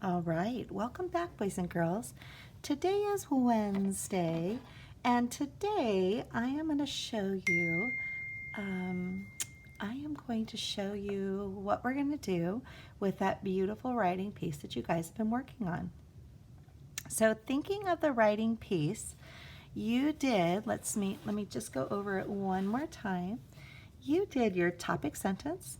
All right, welcome back, boys and girls. Today is Wednesday, and today I am going to show you. I am going to show you what we're going to do with that beautiful writing piece that you guys have been working on. So, thinking of the writing piece, you did. Let me just go over it one more time. You did your topic sentence.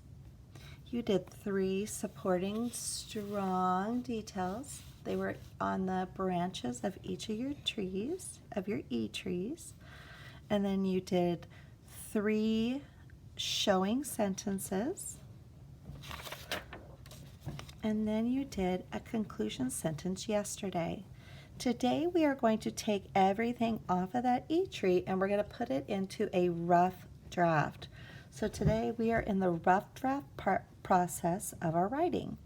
You did 3 supporting strong details. They were on the branches of each of your trees, of your E-trees. And then you did 3 showing sentences. And then you did a conclusion sentence yesterday. Today we are going to take everything off of that E-tree and we're going to put it into a rough draft. So today we are in the rough draft process of our writing.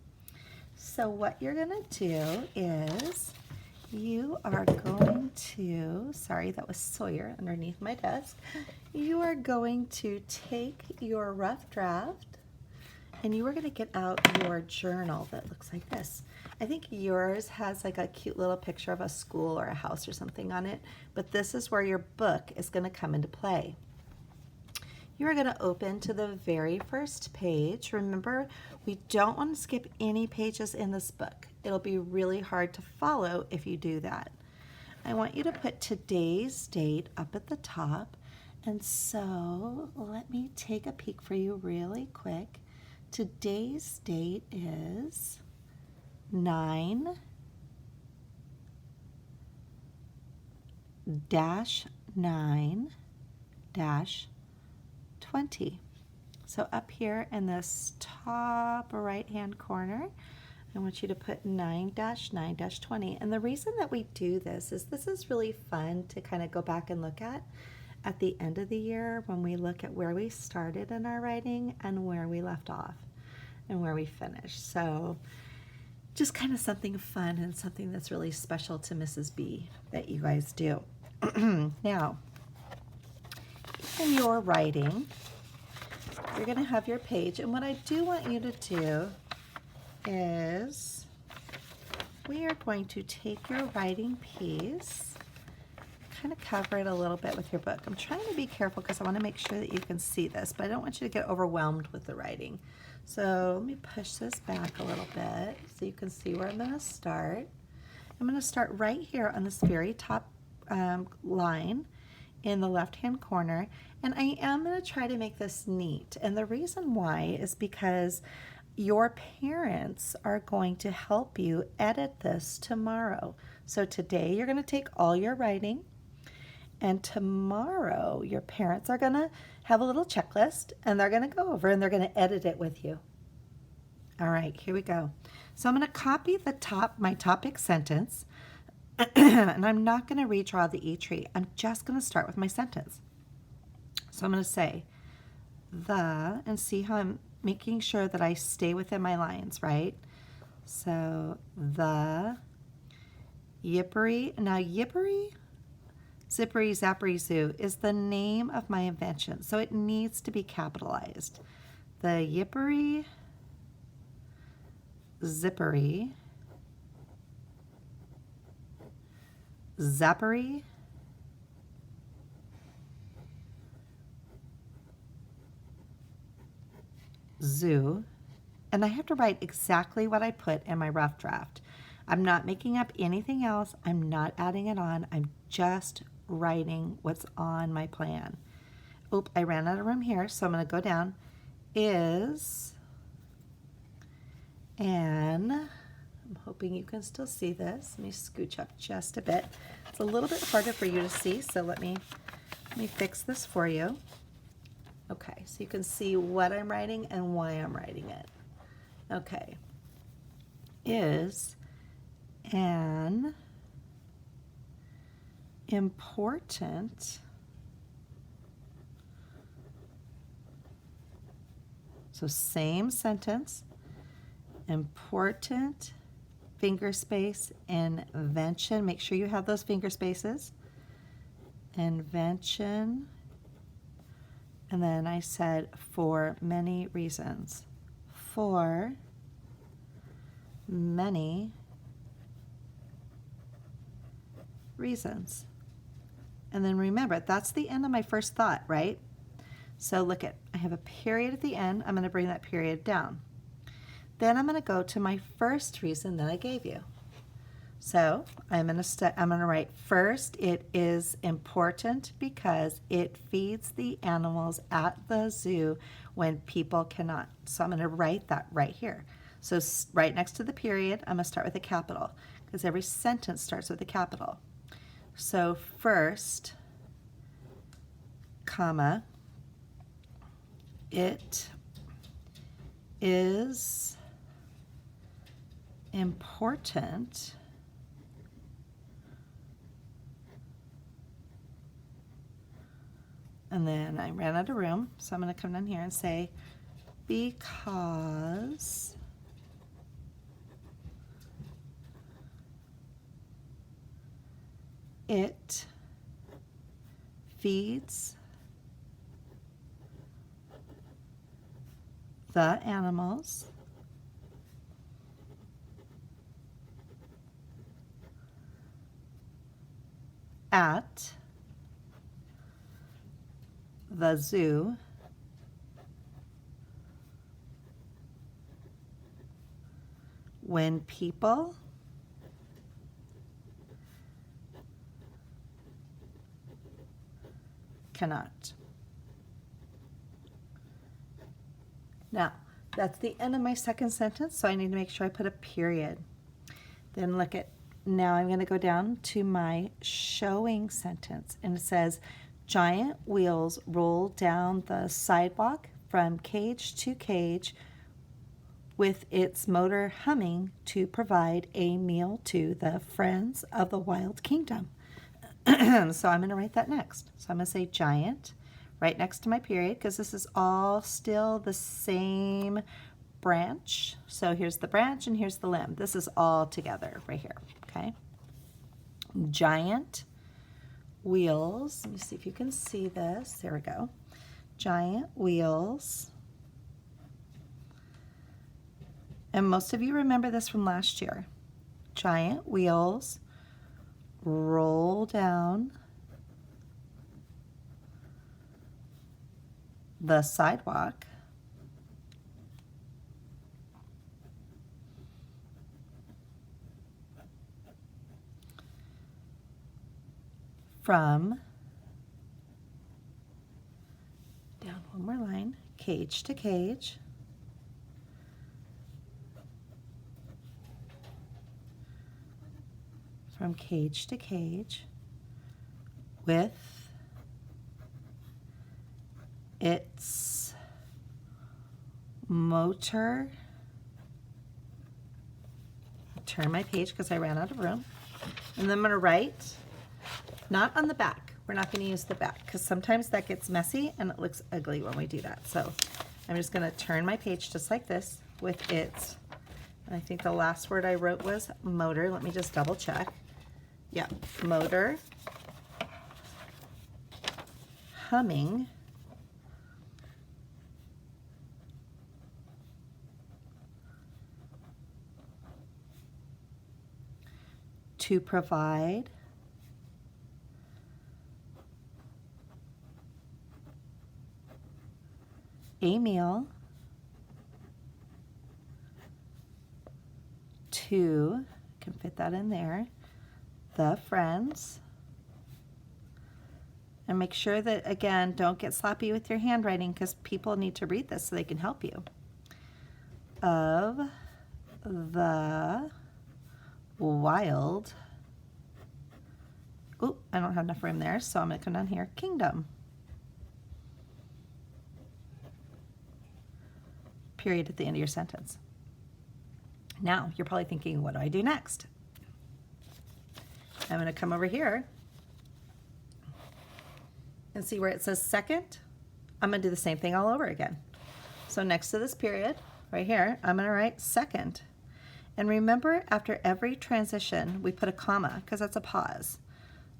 So what you're going to do is you are going to, sorry, that was Sawyer underneath my desk. You are going to take your rough draft and you are going to get out your journal that looks like this. I think yours has like a cute little picture of a school or a house or something on it, but this is where your book is going to come into play. You are going to open to the very first page. Remember, we don't want to skip any pages in this book. It'll be really hard to follow if you do that. I want you to put today's date up at the top. And so let me take a peek for you really quick. Today's date is 9-9-20. So up here in this top right hand corner, I want you to put 9-9-20. And the reason that we do this is really fun to kind of go back and look at the end of the year when we look at where we started in our writing and where we left off and where we finished. So just kind of something fun and something that's really special to Mrs. B that you guys do. Now, in your writing, you're going to have your page, and what I do want you to do is we are going to take your writing piece, kind of cover it a little bit with your book. I'm trying to be careful because I want to make sure that you can see this, but I don't want you to get overwhelmed with the writing. So let me push this back a little bit so you can see where I'm going to start. I'm going to start right here on this very top line in the left-hand corner, and I am going to try to make this neat. And the reason why is because your parents are going to help you edit this tomorrow. So today you're going to take all your writing, and tomorrow your parents are going to have a little checklist, and they're going to go over and they're going to edit it with you. All right, here we go. So I'm going to copy my topic sentence, and I'm not going to redraw the E-tree. I'm just going to start with my sentence. So I'm going to say and see how I'm making sure that I stay within my lines, right? So the Yippery. Now Yippery, Zippery, Zappery Zoo is the name of my invention, so it needs to be capitalized. The Yippery, Zippery, Zappery, Zoo, and I have to write exactly what I put in my rough draft. I'm not making up anything else. I'm not adding it on. I'm just writing what's on my plan. Oop, I ran out of room here, so I'm going to go down. Is, and I'm hoping you can still see this. Let me scooch up just a bit. It's a little bit harder for you to see, so let me fix this for you. Okay, so you can see what I'm writing and why I'm writing it. Okay. Is an important, so same sentence, important finger space invention. Make sure you have those finger spaces. Invention. And then I said for many reasons. For many reasons. And then remember, that's the end of my first thought, right? So look at, I have a period at the end. I'm going to bring that period down. Then I'm going to go to my first reason that I gave you. So I'm going to write first, it is important because it feeds the animals at the zoo when people cannot. So I'm going to write that right here. So right next to the period, I'm going to start with a capital because every sentence starts with a capital. So first, comma, it is important and then I ran out of room, so I'm going to come down here and say because it feeds the animals at the zoo when people cannot. Now, that's the end of my second sentence, so I need to make sure I put a period. Then look at, now I'm going to go down to my showing sentence, and it says, giant wheels roll down the sidewalk from cage to cage with its motor humming to provide a meal to the friends of the wild kingdom. So I'm going to write that next. So I'm going to say giant right next to my period because this is all still the same branch. So here's the branch and here's the limb. This is all together right here, okay? Giant wheels. Let me see if you can see this. There we go. Giant wheels. And most of you remember this from last year. Giant wheels roll down the sidewalk from, down one more line, cage to cage, from cage to cage with its motor. Turn my page because I ran out of room. And then I'm going to write, not on the back. We're not going to use the back because sometimes that gets messy and it looks ugly when we do that. So I'm just going to turn my page just like this with its, I think the last word I wrote was motor. Let me just double check. Yeah, motor, humming, to provide a meal to, can fit that in there, the friends. And make sure that, again, don't get sloppy with your handwriting because people need to read this so they can help you. Of the wild, oh, I don't have enough room there, so I'm going to come down here, kingdom. Period at the end of your sentence. Now, you're probably thinking, what do I do next? I'm going to come over here and see where it says second. I'm going to do the same thing all over again. So next to this period, right here, I'm going to write second. And remember, after every transition, we put a comma because that's a pause.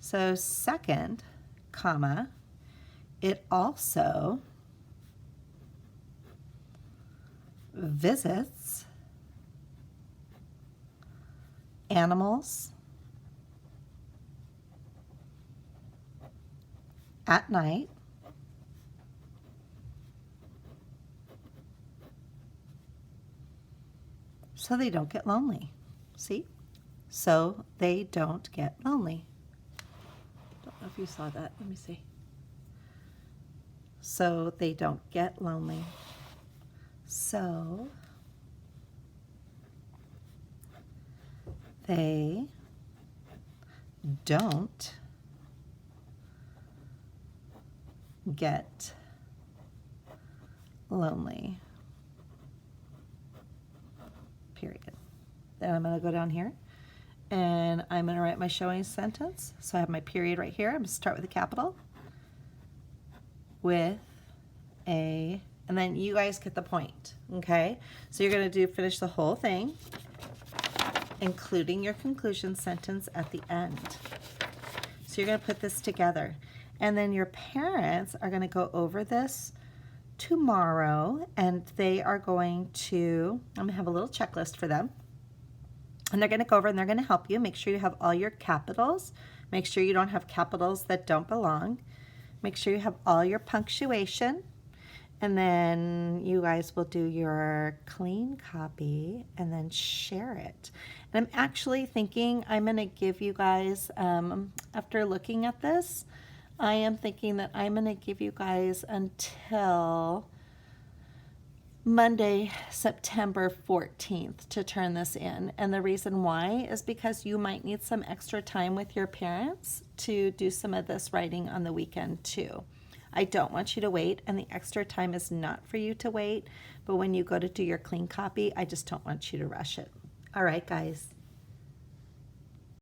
So second, comma, it also visits animals at night. So they don't get lonely. See? So they don't get lonely. Don't know if you saw that. Let me see. So they don't get lonely. So they don't get lonely. Period. Then I'm going to go down here and I'm going to write my showing sentence. So I have my period right here. I'm going to start with a capital, with a, and then you guys get the point, okay? So you're going to finish the whole thing, including your conclusion sentence at the end. So you're going to put this together. And then your parents are going to go over this tomorrow, and they are going to, I'm going to have a little checklist for them. And they're going to go over and they're going to help you. Make sure you have all your capitals. Make sure you don't have capitals that don't belong. Make sure you have all your punctuation. And then you guys will do your clean copy and then share it. And I'm actually thinking I'm going to give you guys, after looking at this, I am thinking that I'm going to give you guys until Monday, September 14th to turn this in. And the reason why is because you might need some extra time with your parents to do some of this writing on the weekend too. I don't want you to wait, and the extra time is not for you to wait, but when you go to do your clean copy, I just don't want you to rush it. All right, guys.